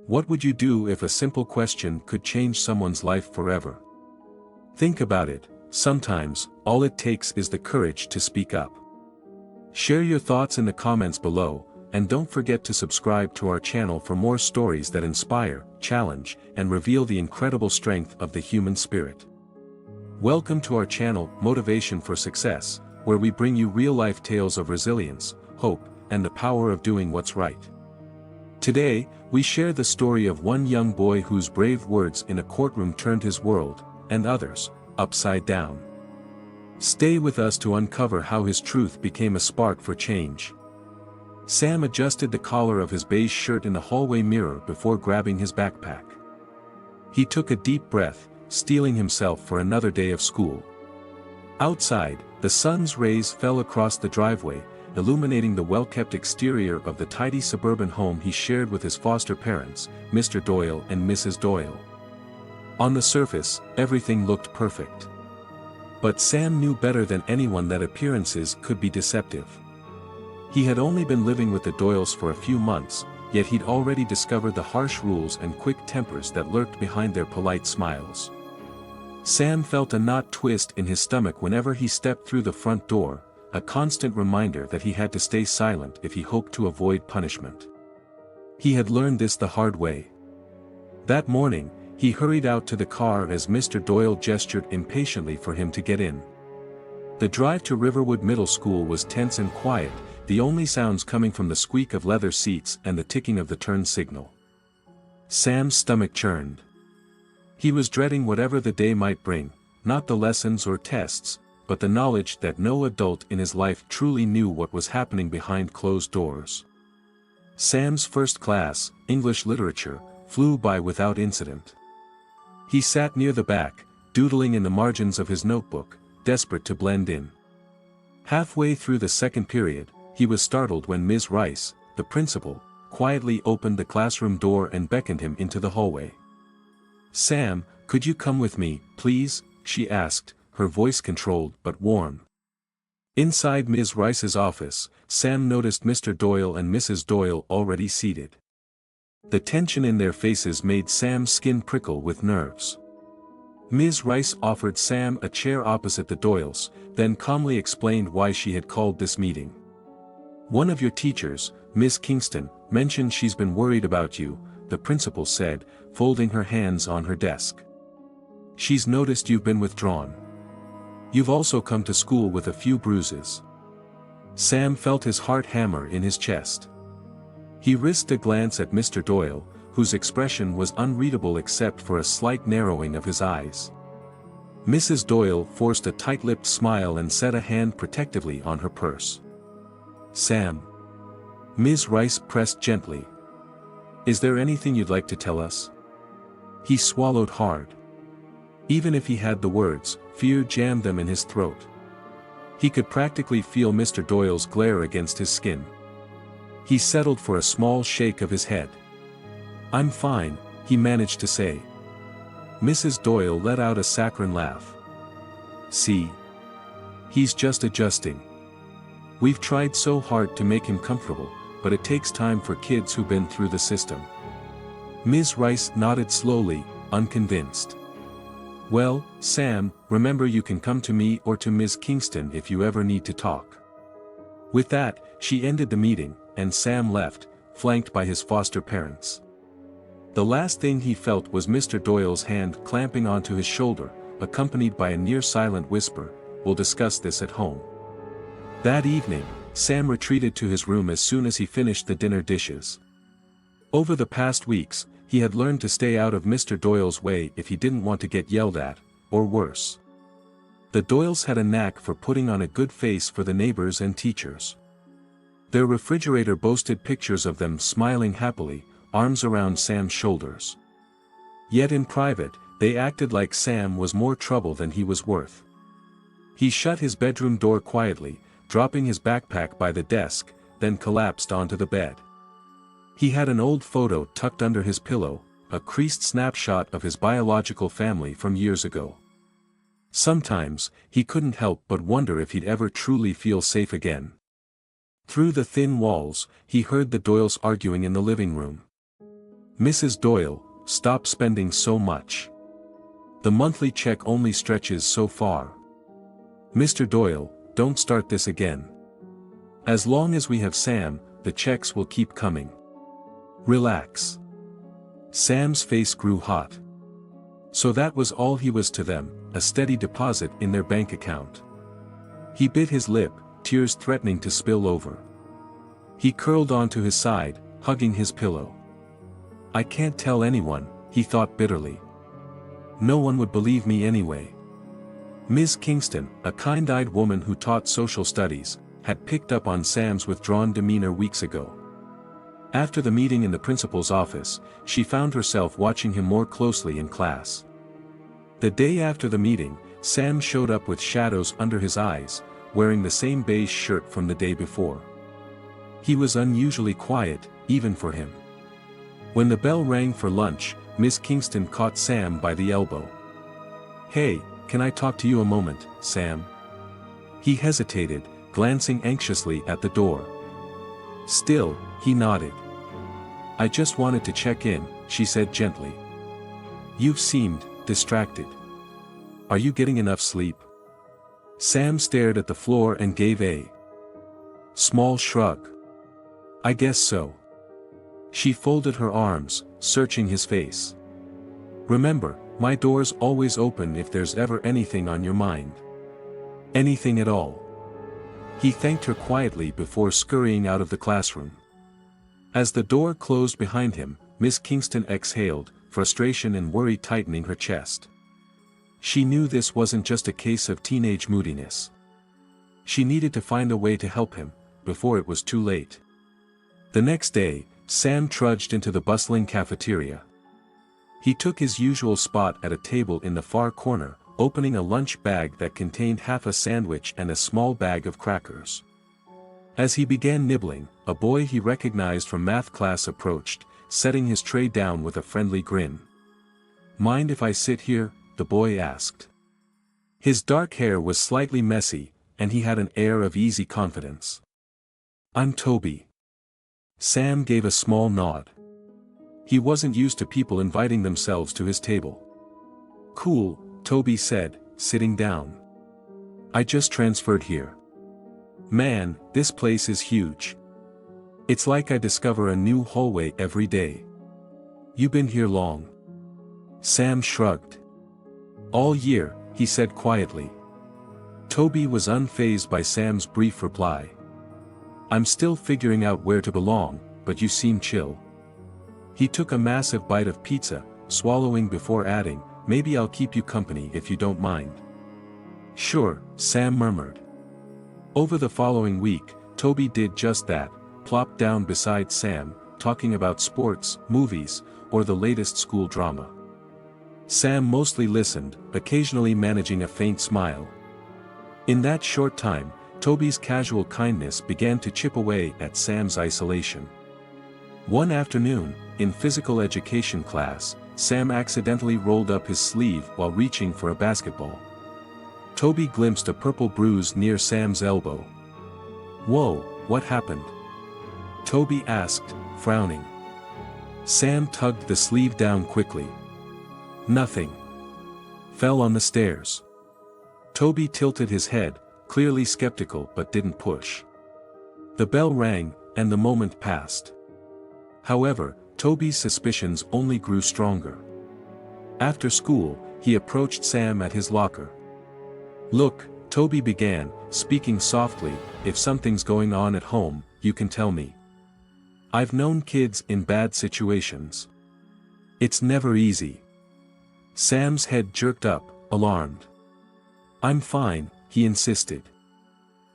What would you do if a simple question could change someone's life forever? Think about it. Sometimes, all it takes is the courage to speak up. Share your thoughts in the comments below, and don't forget to subscribe to our channel for more stories that inspire, challenge, and reveal the incredible strength of the human spirit. Welcome to our channel, Motivation for Success, where we bring you real-life tales of resilience, hope, and the power of doing what's right. Today, we share the story of one young boy whose brave words in a courtroom turned his world, and others, upside down. Stay with us to uncover how his truth became a spark for change. Sam adjusted the collar of his beige shirt in the hallway mirror before grabbing his backpack. He took a deep breath, steeling himself for another day of school. Outside, the sun's rays fell across the driveway, illuminating the well-kept exterior of the tidy suburban home he shared with his foster parents, Mr. Doyle and Mrs. Doyle. On the surface, everything looked perfect. But Sam knew better than anyone that appearances could be deceptive. He had only been living with the Doyles for a few months, yet he'd already discovered the harsh rules and quick tempers that lurked behind their polite smiles. Sam felt a knot twist in his stomach whenever he stepped through the front door, a constant reminder that he had to stay silent if he hoped to avoid punishment. He had learned this the hard way. That morning, he hurried out to the car as Mr. Doyle gestured impatiently for him to get in. The drive to Riverwood Middle School was tense and quiet, the only sounds coming from the squeak of leather seats and the ticking of the turn signal. Sam's stomach churned. He was dreading whatever the day might bring, not the lessons or tests, but the knowledge that no adult in his life truly knew what was happening behind closed doors. Sam's first class, English literature, flew by without incident. He sat near the back, doodling in the margins of his notebook, desperate to blend in. Halfway through the second period, he was startled when Ms. Rice, the principal, quietly opened the classroom door and beckoned him into the hallway. "Sam, could you come with me, please?" she asked, her voice controlled but warm. Inside Ms. Rice's office, Sam noticed Mr. Doyle and Mrs. Doyle already seated. The tension in their faces made Sam's skin prickle with nerves. Ms. Rice offered Sam a chair opposite the Doyles, then calmly explained why she had called this meeting. "One of your teachers, Miss Kingston, mentioned she's been worried about you," the principal said, folding her hands on her desk. "She's noticed you've been withdrawn. You've also come to school with a few bruises." Sam felt his heart hammer in his chest. He risked a glance at Mr. Doyle, whose expression was unreadable except for a slight narrowing of his eyes. Mrs. Doyle forced a tight-lipped smile and set a hand protectively on her purse. "Sam." Ms. Rice pressed gently. "Is there anything you'd like to tell us?" He swallowed hard. Even if he had the words, fear jammed them in his throat. He could practically feel Mr. Doyle's glare against his skin. He settled for a small shake of his head. "I'm fine," he managed to say. Mrs. Doyle let out a saccharine laugh. "See? He's just adjusting. We've tried so hard to make him comfortable, but it takes time for kids who've been through the system." Ms. Rice nodded slowly, unconvinced. "Well, Sam, remember you can come to me or to Ms. Kingston if you ever need to talk." With that, she ended the meeting, and Sam left, flanked by his foster parents. The last thing he felt was Mr. Doyle's hand clamping onto his shoulder, accompanied by a near-silent whisper, "We'll discuss this at home." That evening, Sam retreated to his room as soon as he finished the dinner dishes. Over the past weeks, he had learned to stay out of Mr. Doyle's way if he didn't want to get yelled at, or worse. The Doyles had a knack for putting on a good face for the neighbors and teachers. Their refrigerator boasted pictures of them smiling happily, arms around Sam's shoulders. Yet in private, they acted like Sam was more trouble than he was worth. He shut his bedroom door quietly, dropping his backpack by the desk, then collapsed onto the bed. He had an old photo tucked under his pillow, a creased snapshot of his biological family from years ago. Sometimes, he couldn't help but wonder if he'd ever truly feel safe again. Through the thin walls, he heard the Doyles arguing in the living room. Mrs. Doyle, stop spending so much. The monthly check only stretches so far. Mr. Doyle, don't start this again. As long as we have Sam, the checks will keep coming. Relax. Sam's face grew hot. So that was all he was to them, a steady deposit in their bank account. He bit his lip, tears threatening to spill over. He curled onto his side, hugging his pillow. I can't tell anyone, he thought bitterly. No one would believe me anyway. Ms. Kingston, a kind-eyed woman who taught social studies, had picked up on Sam's withdrawn demeanor weeks ago. After the meeting in the principal's office, she found herself watching him more closely in class. The day after the meeting, Sam showed up with shadows under his eyes, wearing the same beige shirt from the day before. He was unusually quiet, even for him. When the bell rang for lunch, Miss Kingston caught Sam by the elbow. Hey, can I talk to you a moment, Sam? He hesitated, glancing anxiously at the door. Still, he nodded. I just wanted to check in, she said gently. You've seemed distracted. Are you getting enough sleep? Sam stared at the floor and gave a small shrug. I guess so. She folded her arms, searching his face. Remember, my door's always open if there's ever anything on your mind. Anything at all. He thanked her quietly before scurrying out of the classroom. As the door closed behind him, Miss Kingston exhaled, frustration and worry tightening her chest. She knew this wasn't just a case of teenage moodiness. She needed to find a way to help him, before it was too late. The next day, Sam trudged into the bustling cafeteria. He took his usual spot at a table in the far corner, opening a lunch bag that contained half a sandwich and a small bag of crackers. As he began nibbling, a boy he recognized from math class approached, setting his tray down with a friendly grin. Mind if I sit here? The boy asked. His dark hair was slightly messy, and he had an air of easy confidence. I'm Toby. Sam gave a small nod. He wasn't used to people inviting themselves to his table. Cool, Toby said, sitting down. I just transferred here. Man, this place is huge. It's like I discover a new hallway every day. You been here long? Sam shrugged. All year, he said quietly. Toby was unfazed by Sam's brief reply. I'm still figuring out where to belong, but you seem chill. He took a massive bite of pizza, swallowing before adding, maybe I'll keep you company if you don't mind. Sure, Sam murmured. Over the following week, Toby did just that, plopped down beside Sam, talking about sports, movies, or the latest school drama. Sam mostly listened, occasionally managing a faint smile. In that short time, Toby's casual kindness began to chip away at Sam's isolation. One afternoon, in physical education class, Sam accidentally rolled up his sleeve while reaching for a basketball. Toby glimpsed a purple bruise near Sam's elbow. Whoa, what happened? Toby asked, frowning. Sam tugged the sleeve down quickly. Nothing. Fell on the stairs. Toby tilted his head, clearly skeptical but didn't push. The bell rang, and the moment passed. However, Toby's suspicions only grew stronger. After school, he approached Sam at his locker. Look, Toby began, speaking softly, if something's going on at home, you can tell me. I've known kids in bad situations. It's never easy. Sam's head jerked up, alarmed. I'm fine, he insisted.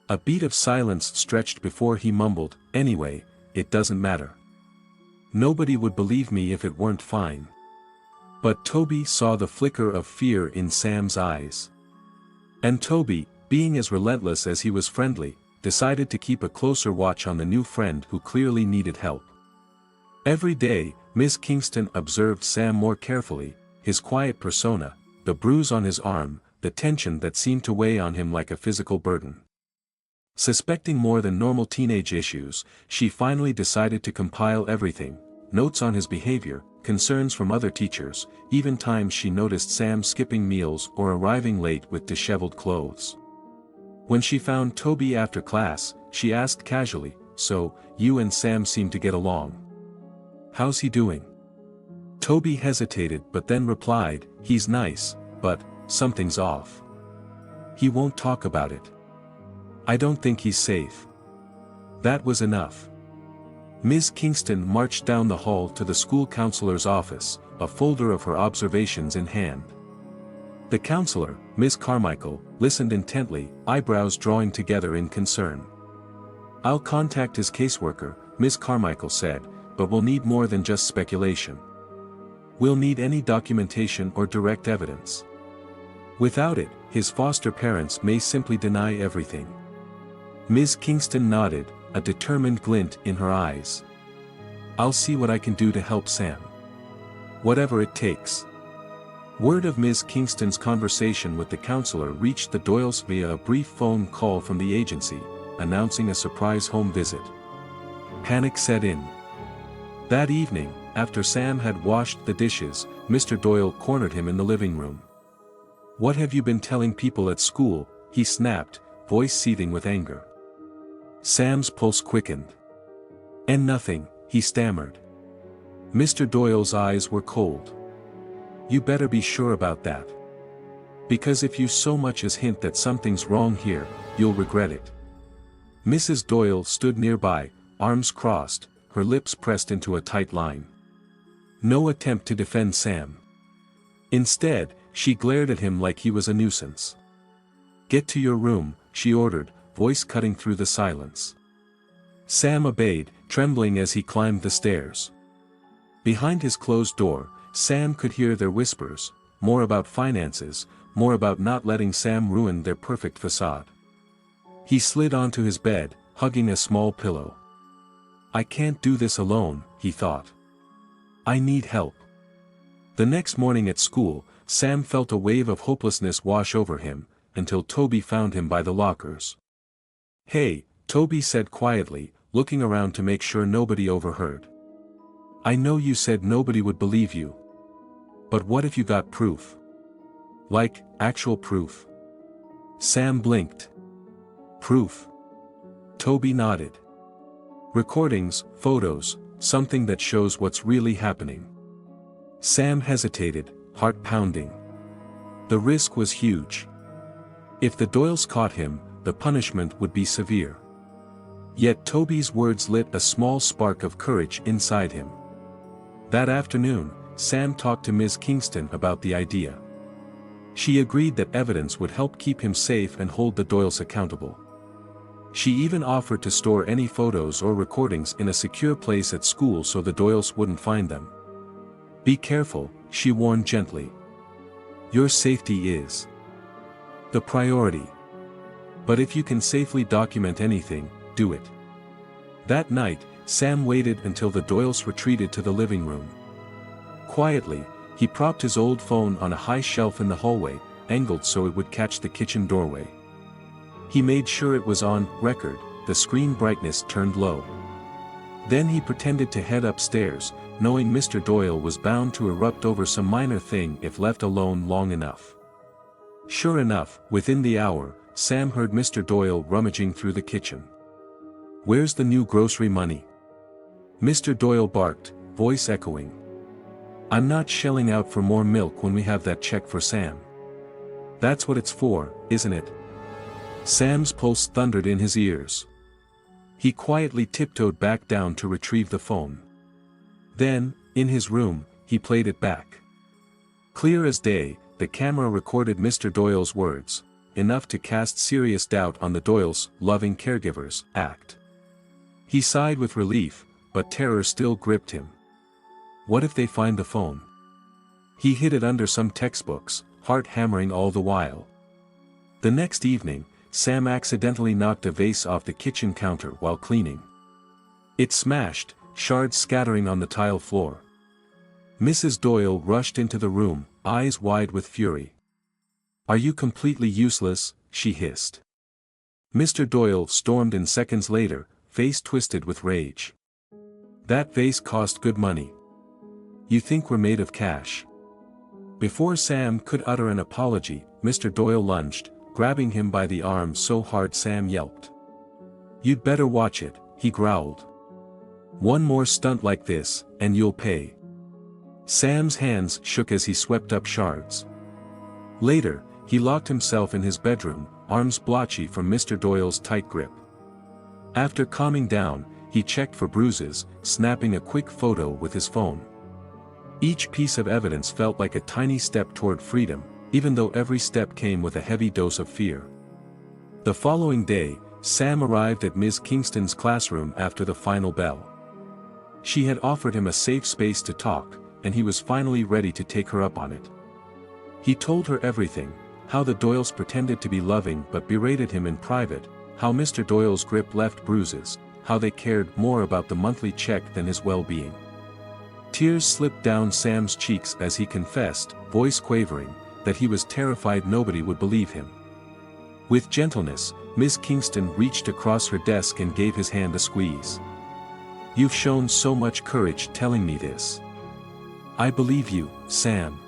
A beat of silence stretched before he mumbled, anyway, it doesn't matter. Nobody would believe me if it weren't fine. But Toby saw the flicker of fear in Sam's eyes. And Toby, being as relentless as he was friendly, decided to keep a closer watch on the new friend who clearly needed help. Every day, Miss Kingston observed Sam more carefully, his quiet persona, the bruise on his arm, the tension that seemed to weigh on him like a physical burden. Suspecting more than normal teenage issues, she finally decided to compile everything, notes on his behavior, concerns from other teachers, even times she noticed Sam skipping meals or arriving late with disheveled clothes. When she found Toby after class, she asked casually, "So, you and Sam seem to get along. How's he doing?" Toby hesitated but then replied, "He's nice, but something's off. He won't talk about it. I don't think he's safe." That was enough. Ms. Kingston marched down the hall to the school counselor's office, a folder of her observations in hand. The counselor, Miss Carmichael, listened intently, eyebrows drawing together in concern. "I'll contact his caseworker," Miss Carmichael said, "but we'll need more than just speculation. We'll need any documentation or direct evidence. Without it, his foster parents may simply deny everything." Ms. Kingston nodded, a determined glint in her eyes. "I'll see what I can do to help Sam. Whatever it takes." Word of Ms. Kingston's conversation with the counselor reached the Doyles via a brief phone call from the agency, announcing a surprise home visit. Panic set in. That evening, after Sam had washed the dishes, Mr. Doyle cornered him in the living room. "What have you been telling people at school?" he snapped, voice seething with anger. Sam's pulse quickened. "And nothing," he stammered. Mr. Doyle's eyes were cold. "You better be sure about that. Because if you so much as hint that something's wrong here, you'll regret it." Mrs. Doyle stood nearby, arms crossed, her lips pressed into a tight line. No attempt to defend Sam. Instead, she glared at him like he was a nuisance. "Get to your room," she ordered, voice cutting through the silence. Sam obeyed, trembling as he climbed the stairs. Behind his closed door, Sam could hear their whispers, more about finances, more about not letting Sam ruin their perfect facade. He slid onto his bed, hugging a small pillow. "I can't do this alone," he thought. "I need help." The next morning at school, Sam felt a wave of hopelessness wash over him, until Toby found him by the lockers. "Hey," Toby said quietly, looking around to make sure nobody overheard. "I know you said nobody would believe you. But what if you got proof? Like, actual proof?" Sam blinked. "Proof?" Toby nodded. "Recordings, photos, something that shows what's really happening." Sam hesitated, heart pounding. The risk was huge. If the Doyles caught him, the punishment would be severe. Yet Toby's words lit a small spark of courage inside him. That afternoon, Sam talked to Ms. Kingston about the idea. She agreed that evidence would help keep him safe and hold the Doyles accountable. She even offered to store any photos or recordings in a secure place at school so the Doyles wouldn't find them. "Be careful," she warned gently. "Your safety is the priority. But if you can safely document anything, do it." That night, Sam waited until the Doyles retreated to the living room. Quietly, he propped his old phone on a high shelf in the hallway, angled so it would catch the kitchen doorway. He made sure it was on record, the screen brightness turned low. Then he pretended to head upstairs, knowing Mr. Doyle was bound to erupt over some minor thing if left alone long enough. Sure enough, within the hour, Sam heard Mr. Doyle rummaging through the kitchen. "Where's the new grocery money?" Mr. Doyle barked, voice echoing. "I'm not shelling out for more milk when we have that check for Sam." "That's what it's for, isn't it?" Sam's pulse thundered in his ears. He quietly tiptoed back down to retrieve the phone. Then, in his room, he played it back. Clear as day, the camera recorded Mr. Doyle's words, enough to cast serious doubt on the Doyles' loving caregivers act. He sighed with relief, but terror still gripped him. What if they find the phone? He hid it under some textbooks, heart hammering all the while. The next evening, Sam accidentally knocked a vase off the kitchen counter while cleaning. It smashed, shards scattering on the tile floor. Mrs. Doyle rushed into the room, eyes wide with fury. "Are you completely useless?" she hissed. Mr. Doyle stormed in seconds later, face twisted with rage. "That vase cost good money. You think we're made of cash?" Before Sam could utter an apology, Mr. Doyle lunged, grabbing him by the arm so hard Sam yelped. "You'd better watch it," he growled. "One more stunt like this, and you'll pay." Sam's hands shook as he swept up shards. Later, he locked himself in his bedroom, arms blotchy from Mr. Doyle's tight grip. After calming down, he checked for bruises, snapping a quick photo with his phone. Each piece of evidence felt like a tiny step toward freedom, even though every step came with a heavy dose of fear. The following day, Sam arrived at Ms. Kingston's classroom after the final bell. She had offered him a safe space to talk, and he was finally ready to take her up on it. He told her everything, how the Doyles pretended to be loving but berated him in private, how Mr. Doyle's grip left bruises, how they cared more about the monthly check than his well-being. Tears slipped down Sam's cheeks as he confessed, voice quavering, that he was terrified nobody would believe him. With gentleness, Miss Kingston reached across her desk and gave his hand a squeeze. "You've shown so much courage telling me this. I believe you, Sam.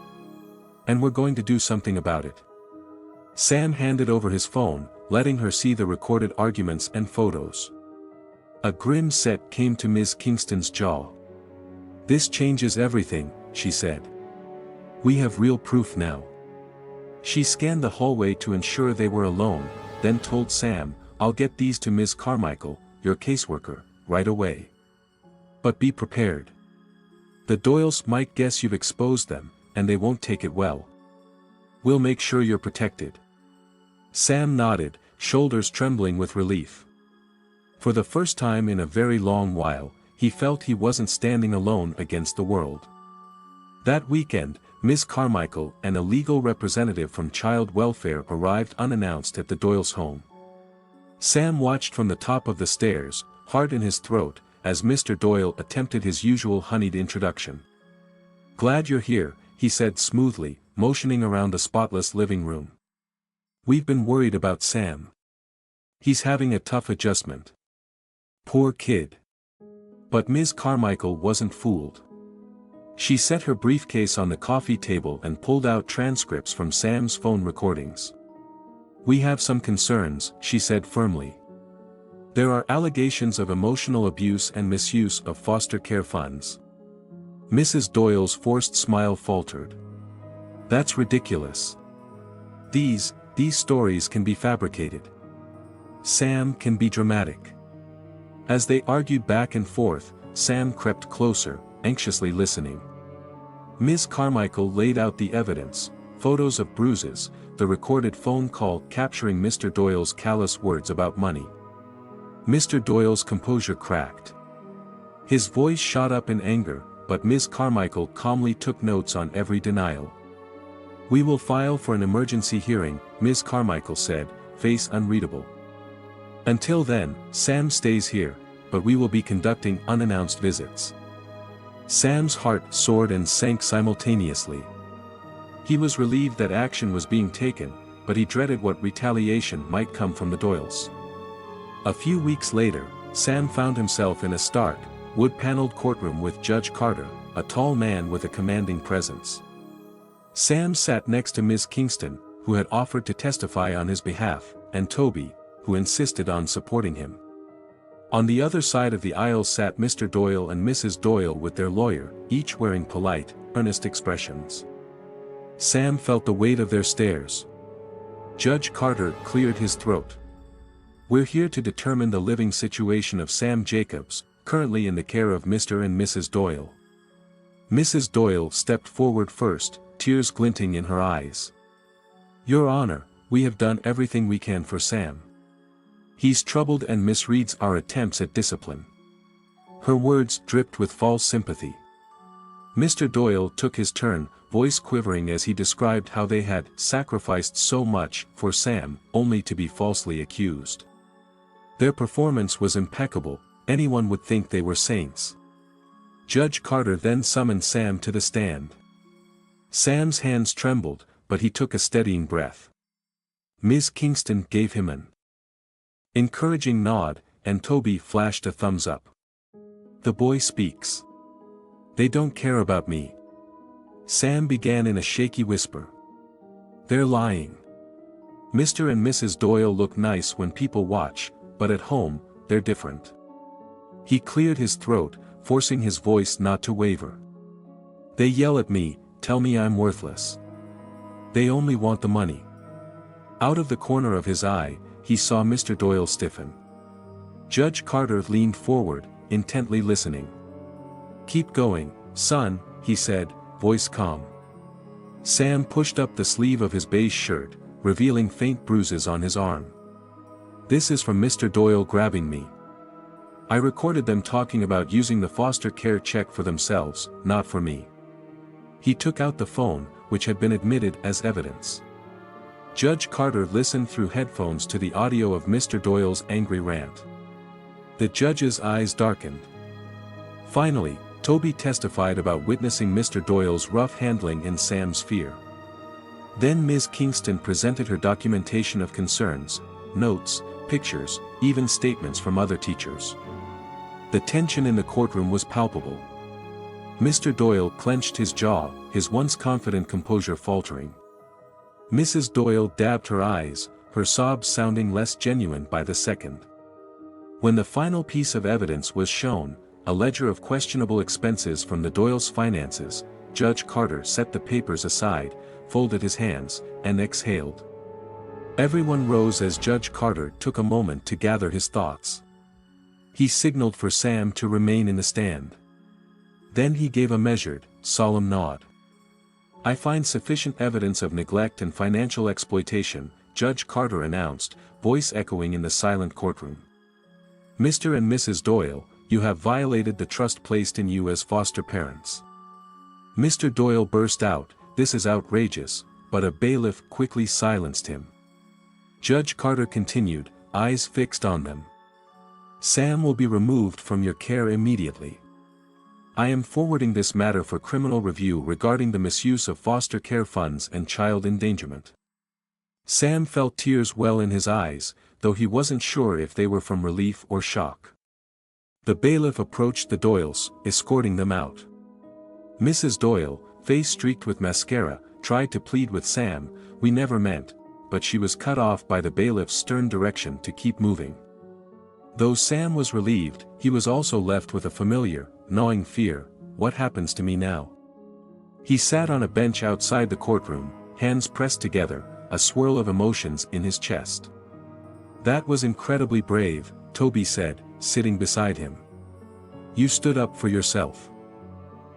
And we're going to do something about it." Sam handed over his phone, letting her see the recorded arguments and photos. A grim set came to Miss Kingston's jaw. "This changes everything," she said. "We have real proof now." She scanned the hallway to ensure they were alone, then told Sam, "I'll get these to Ms. Carmichael, your caseworker, right away. But be prepared. The Doyles might guess you've exposed them, and they won't take it well. We'll make sure you're protected." Sam nodded, shoulders trembling with relief. For the first time in a very long while, he felt he wasn't standing alone against the world. That weekend, Miss Carmichael and a legal representative from Child Welfare arrived unannounced at the Doyles' home. Sam watched from the top of the stairs, heart in his throat, as Mr. Doyle attempted his usual honeyed introduction. "Glad you're here," he said smoothly, motioning around the spotless living room. "We've been worried about Sam. He's having a tough adjustment. Poor kid." But Ms. Carmichael wasn't fooled. She set her briefcase on the coffee table and pulled out transcripts from Sam's phone recordings. "We have some concerns," she said firmly. "There are allegations of emotional abuse and misuse of foster care funds." Mrs. Doyle's forced smile faltered. "That's ridiculous. These stories can be fabricated. Sam can be dramatic." As they argued back and forth, Sam crept closer, anxiously listening. Ms. Carmichael laid out the evidence, photos of bruises, the recorded phone call capturing Mr. Doyle's callous words about money. Mr. Doyle's composure cracked. His voice shot up in anger, but Ms. Carmichael calmly took notes on every denial. "We will file for an emergency hearing," Ms. Carmichael said, face unreadable. "Until then, Sam stays here, but we will be conducting unannounced visits." Sam's heart soared and sank simultaneously. He was relieved that action was being taken, but he dreaded what retaliation might come from the Doyles. A few weeks later, Sam found himself in a stark, wood-paneled courtroom with Judge Carter, a tall man with a commanding presence. Sam sat next to Ms. Kingston, who had offered to testify on his behalf, and Toby, who insisted on supporting him. On the other side of the aisle sat Mr. Doyle and Mrs. Doyle with their lawyer, each wearing polite, earnest expressions. Sam felt the weight of their stares. Judge Carter cleared his throat. "We're here to determine the living situation of Sam Jacobs, currently in the care of Mr. and Mrs. Doyle." Mrs. Doyle stepped forward first, tears glinting in her eyes. "Your Honor, we have done everything we can for Sam. He's troubled and misreads our attempts at discipline." Her words dripped with false sympathy. Mr. Doyle took his turn, voice quivering as he described how they had sacrificed so much for Sam, only to be falsely accused. Their performance was impeccable, anyone would think they were saints. Judge Carter then summoned Sam to the stand. Sam's hands trembled, but he took a steadying breath. Ms. Kingston gave him an encouraging nod, and Toby flashed a thumbs up. "The boy speaks. They don't care about me. Sam began in a shaky whisper. They're lying. Mr. and Mrs. Doyle look nice when people watch, but at home, they're different. He cleared his throat, forcing his voice not to waver. They yell at me, tell me I'm worthless. They only want the money. Out of the corner of his eye, he saw Mr. Doyle stiffen. Judge Carter leaned forward, intently listening. Keep going, son, he said, voice calm. Sam pushed up the sleeve of his beige shirt, revealing faint bruises on his arm. This is from Mr. Doyle grabbing me. I recorded them talking about using the foster care check for themselves, not for me. He took out the phone, which had been admitted as evidence. Judge Carter listened through headphones to the audio of Mr. Doyle's angry rant. The judge's eyes darkened. Finally, Toby testified about witnessing Mr. Doyle's rough handling and Sam's fear. Then Ms. Kingston presented her documentation of concerns, notes, pictures, even statements from other teachers. The tension in the courtroom was palpable. Mr. Doyle clenched his jaw, his once confident composure faltering. Mrs. Doyle dabbed her eyes, her sobs sounding less genuine by the second. When the final piece of evidence was shown, a ledger of questionable expenses from the Doyles' finances, Judge Carter set the papers aside, folded his hands, and exhaled. Everyone rose as Judge Carter took a moment to gather his thoughts. He signaled for Sam to remain in the stand. Then he gave a measured, solemn nod. I find sufficient evidence of neglect and financial exploitation, Judge Carter announced, voice echoing in the silent courtroom. Mr. and Mrs. Doyle, you have violated the trust placed in you as foster parents. Mr. Doyle burst out, this is outrageous, but a bailiff quickly silenced him. Judge Carter continued, eyes fixed on them. Sam will be removed from your care immediately. I am forwarding this matter for criminal review regarding the misuse of foster care funds and child endangerment. Sam felt tears well in his eyes, though he wasn't sure if they were from relief or shock. The bailiff approached the Doyles, escorting them out. Mrs. Doyle, face streaked with mascara, tried to plead with Sam, we never meant, but she was cut off by the bailiff's stern direction to keep moving. Though Sam was relieved, he was also left with a familiar, gnawing fear, what happens to me now? He sat on a bench outside the courtroom, hands pressed together, a swirl of emotions in his chest. That was incredibly brave, Toby said, sitting beside him. You stood up for yourself.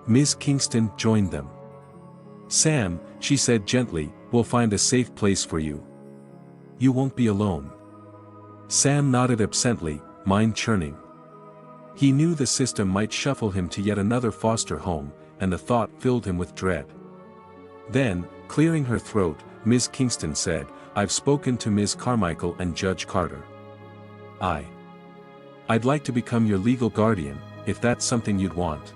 Ms. Kingston joined them. Sam, she said gently, we'll find a safe place for you. You won't be alone. Sam nodded absently, mind churning. He knew the system might shuffle him to yet another foster home, and the thought filled him with dread. Then, clearing her throat, Ms. Kingston said, I've spoken to Ms. Carmichael and Judge Carter. I'd like to become your legal guardian, if that's something you'd want.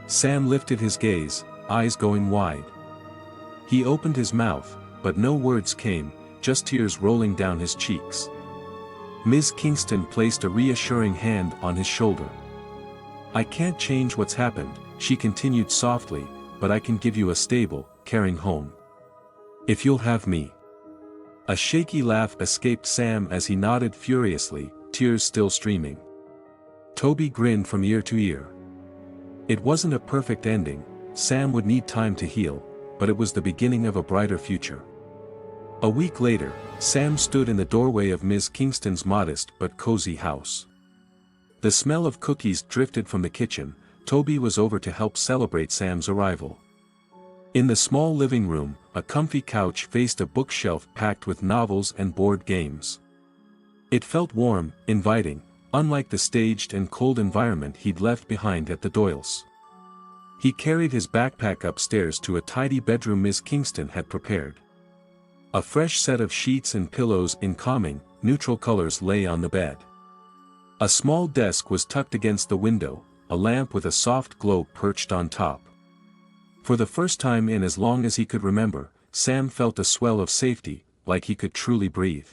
Sam lifted his gaze, eyes going wide. He opened his mouth, but no words came, just tears rolling down his cheeks. Ms. Kingston placed a reassuring hand on his shoulder. I can't change what's happened, she continued softly, but I can give you a stable, caring home. If you'll have me. A shaky laugh escaped Sam as he nodded furiously, tears still streaming. Toby grinned from ear to ear. It wasn't a perfect ending, Sam would need time to heal, but it was the beginning of a brighter future. A week later, Sam stood in the doorway of Ms. Kingston's modest but cozy house. The smell of cookies drifted from the kitchen, Toby was over to help celebrate Sam's arrival. In the small living room, a comfy couch faced a bookshelf packed with novels and board games. It felt warm, inviting, unlike the staged and cold environment he'd left behind at the Doyles. He carried his backpack upstairs to a tidy bedroom Ms. Kingston had prepared. A fresh set of sheets and pillows in calming, neutral colors lay on the bed. A small desk was tucked against the window, a lamp with a soft glow perched on top. For the first time in as long as he could remember, Sam felt a swell of safety, like he could truly breathe.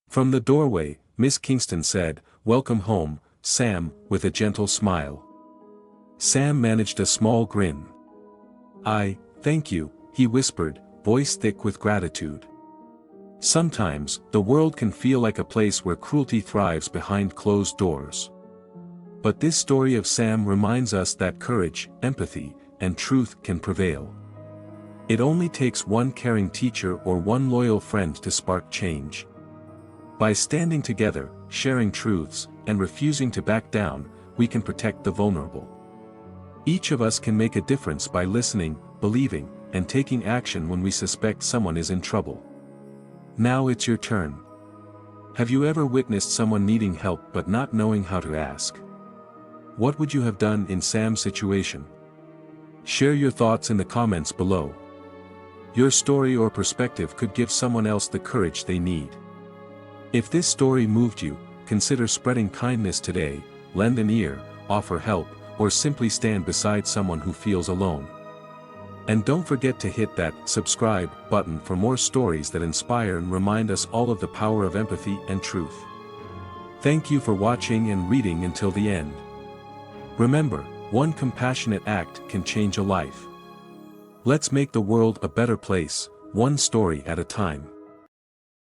From the doorway, Miss Kingston said, "Welcome home, Sam," with a gentle smile. Sam managed a small grin. Thank you, he whispered, voice thick with gratitude. Sometimes, the world can feel like a place where cruelty thrives behind closed doors. But this story of Sam reminds us that courage, empathy, and truth can prevail. It only takes one caring teacher or one loyal friend to spark change. By standing together, sharing truths, and refusing to back down, we can protect the vulnerable. Each of us can make a difference by listening, believing, and taking action when we suspect someone is in trouble. Now it's your turn. Have you ever witnessed someone needing help but not knowing how to ask? What would you have done in Sam's situation? Share your thoughts in the comments below. Your story or perspective could give someone else the courage they need. If this story moved you, consider spreading kindness today, lend an ear, offer help, or simply stand beside someone who feels alone. And don't forget to hit that subscribe button for more stories that inspire and remind us all of the power of empathy and truth. Thank you for watching and reading until the end. Remember, one compassionate act can change a life. Let's make the world a better place, one story at a time.